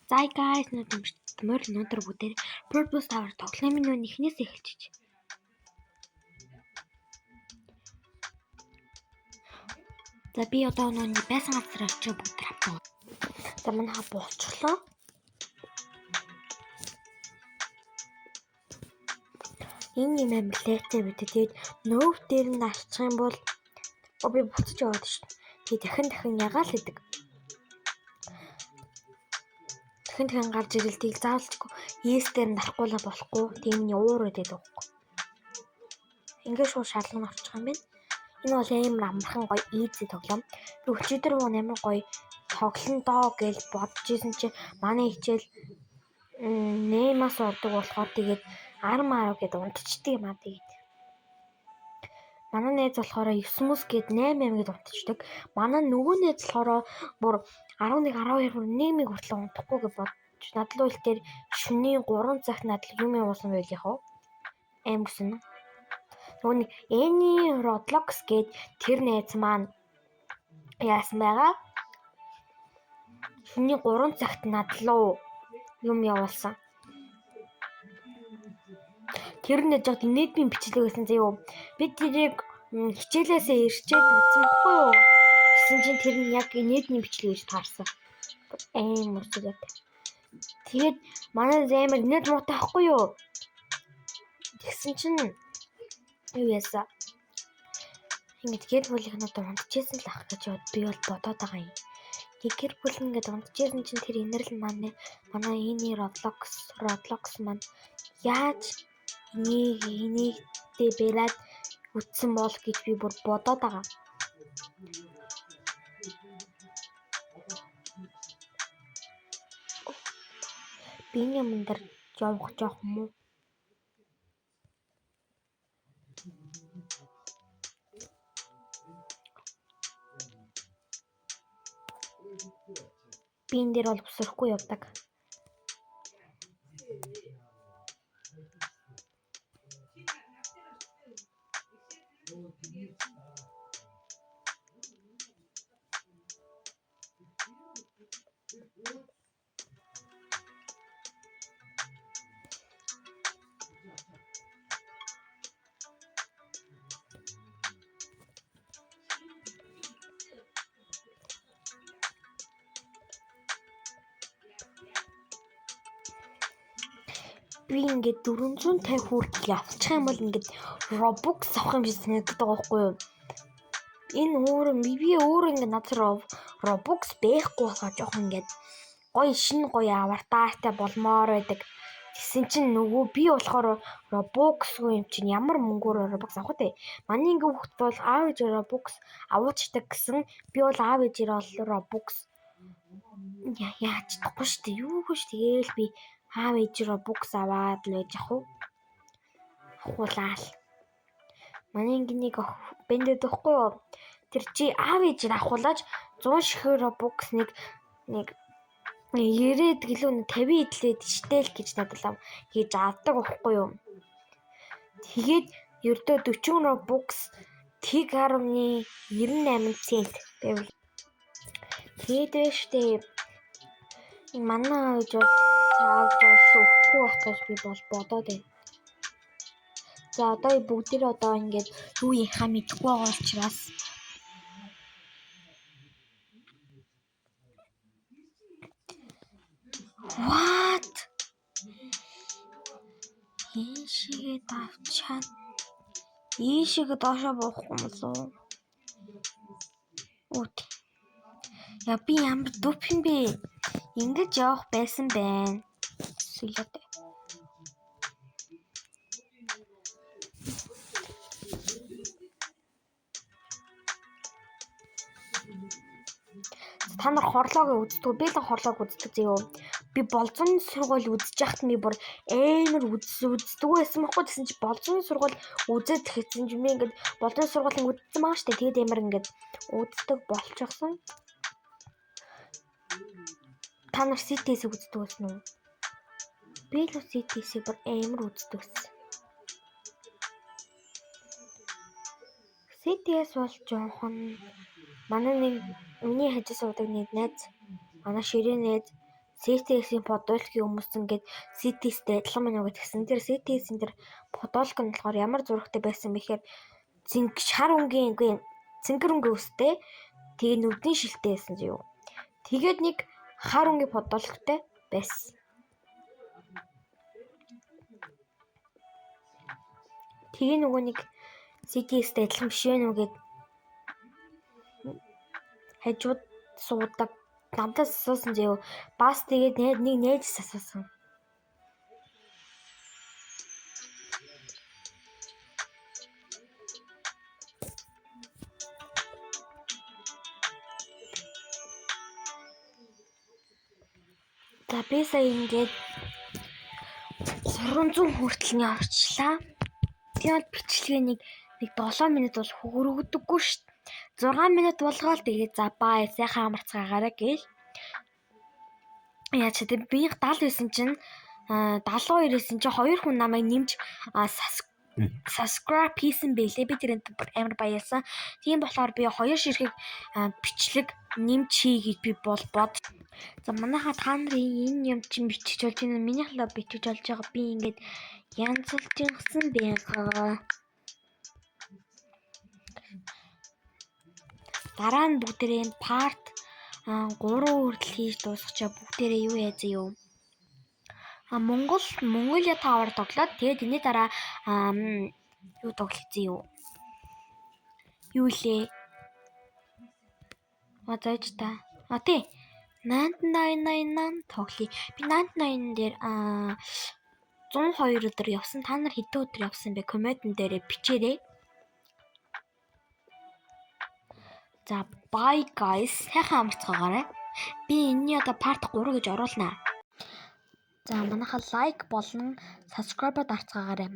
За guys, өнөөдөр бүгдээр Purple Tower тоглоомын нүүн эхнээс эхэлчих. За би одоо нүүний байсан газар очиж бүгд хамтаа. За манайха болчихлоо. Энэ юм амлээтэй бид тэгээд нөөв дээр нь арчих юм бол би буцаж яваад шүү дээ. Тэгээд дахин ягаал гэдэг. Дахин гарч ирэлтийг заавалчгүй ES дээр нь дарахгүй л болохгүй. Тийм нь уур өгдөг байхгүй. Ингээд шууд шалган орчих юм байна. Энэ бол амар амархан гоё easy тоглоом. Би өчигдөр амар гоё тоглоно доо гэж бодож исэн чинь манай хичээл нэмээс ордог болохоор тэгээд 10 гэдээ унтчихдээ юм аа тэгээд. Манай нээз болохоор 9 гээд 8 гээд унтчихдаг. Манай нөгөө нээз болохоор бүр 11 12 1-ийг хүртэл унтахгүй гэж бодож надлуу л тэр шөнийн 3 цагт надад юм явуулсан байл яхав. Амгсэн. Нөгөө нэг Any Roblox гээд тэр нээз маань яасан байгаа. Шөнийн 3 цагт надлуу юм явуулсан. Тэр нэж жод инээдмийн бичлэг байсан зөө. Би тэрийг хичээлээсээ ирчээд үзсэн баггүй юу? Гэсэн чинь тэр нь яг инээдмийн бичлэг гэж таарсан. Амар зүгт. Тэгээд манай зэмэр инээд муутай ахгүй юу? Тэгсэн чинь юу яасан? Ингээд гэр бүлийнх нь одоо унтчихсан л ах гэж би бол бодоод байгаа юм. Тэг гэр бүл ингээд унтчихсан чинь тэр инэрл манай энэ Roblox маань яаж энийгтэй бариад үтсэн бол гэж би бүр бодоод байгаа. Би юм дээр явах жоох юм уу? Би энэ дээр бол бүсрэхгүй явдаг. Би ингээд 450 хүртэл явчих юм бол ингээд Robux авах юм шиг санагдаад байгаа байхгүй юу? Энэ би өөрөө ингээд надад Robux байхгүй болохоор жоох ингээд гоё шинэ гоё аватартай болмоор байдаг. Тэгсэн чинь нөгөө би болохоор Robux юм чинь ямар мөнгөөр Robux авах вэ? Манай ингээд хүүхд бол аав ээж Robux авуучдаг гэсэн би бол аав ээжээр бол Robux яаж чадахгүй шүү дээ. Юу гэж тэгээл би аав ээж Robux аваад л байж ах уу? Ахуулаад. Манай ингээд бэндэд өгөхгүй юу? Тэр чи аав ээжээр ахуулаад 100 ширхэг Robux нэг 90 гэлөө 50 идлээд штел гэж надад хийж авдаг байхгүй юу? Тэгээд ердөө 40 Robux тэг 10.98 цент байвал. Тэгээд штэ манай ээж бол цааг өхгүй байх гэж би бол бодоод байна. За одоо бүгдээ одоо ингээд юу яхаа мэдэхгүй байгаа учраас What? Ийшээ давчаад ийшээ доошоо буухгүй юм уу? Үт. Яа би ямар дүп юм бэ? Ингэж явах байсан байна. Сүлээд. Та нар хорлоог үздэг. Би л хорлоог үздэг зөө. Би болзон сургууль үзэж яхад би бүр амар үздэг байсан байхгүй гэсэн чи болзон сургууль үзээд хэвчэн юм ингээд болзон сургуулийн үзсэн маа штэ. Тэгээд амар ингээд үздэг болчихсон. Та нар CTS үздэг байсан уу? Би л CTS бүр амар үздэг байсан. CTS бол жоохон манай нэг миний хажуу суудаг нэг найз манай ширээ найз CTS-ийн подуулгын хүмүүс ингээд CTS-тэй адилхан мань уу гэдгсэн. Тэр CTS-ийн тэр подуулг нь болохоор ямар зурагтай байсан бэхээр шар өнгийн цэнгэр өнгийн өстэй тэгээ нүдний шилтэй байсан юу. Тэгээд нэг хар өнгийн подуулгтай байсан. Тэгээ нөгөө нэг CTS-тэй адилхан биш вэ нүгээд хажууд суудаг намтаас асуусан зөө. Бас тэгээд нэг нээжс асуусан. За би сая ингээд 300 хүртэл нь орчлаа. Тэгээд бичлэгээ нэг 7 минут бол хөрөгдөггүй шүү дээ. 6 минут болгоод тэгээд за бай сайхан амарцгаагаараа гээл. Яа ч тийм би 79 чинь 72-ээс чинь 2 хүн намайг нэмж subscribe хийсэн байлээ. Би тэрэн амар баярлсан. Тийм болохоор би 2 ширхэг бичлэг нэмж хий гэж би бод. За манайха та нарын энэ юм чинь бичиж болж байна. Минийх л бичиж болж байгаа. Би ингээд янзлж гисэн байгаа. Дараа нь бүгдээрээ part 3 хүртэл хийж дуусгачаа бүгдээрээ юу яа зөө. Mongolia Tower тоглоод тэгээд энэ дараа юу тоглох зөө. Юу лээ? Зааж та. Тий. 99 тоглоё. Би 99 дээр 102 өдөр явсан. Та нар хэдэн өдөр явсан бэ? Комментэн дээр бичээрэй. За bye guys. Сайхан амарцгаагаарай. Би энэний одоо part 3 гэж оруулнаа. За манайха лайк болон subscribe дарцгаагаарай.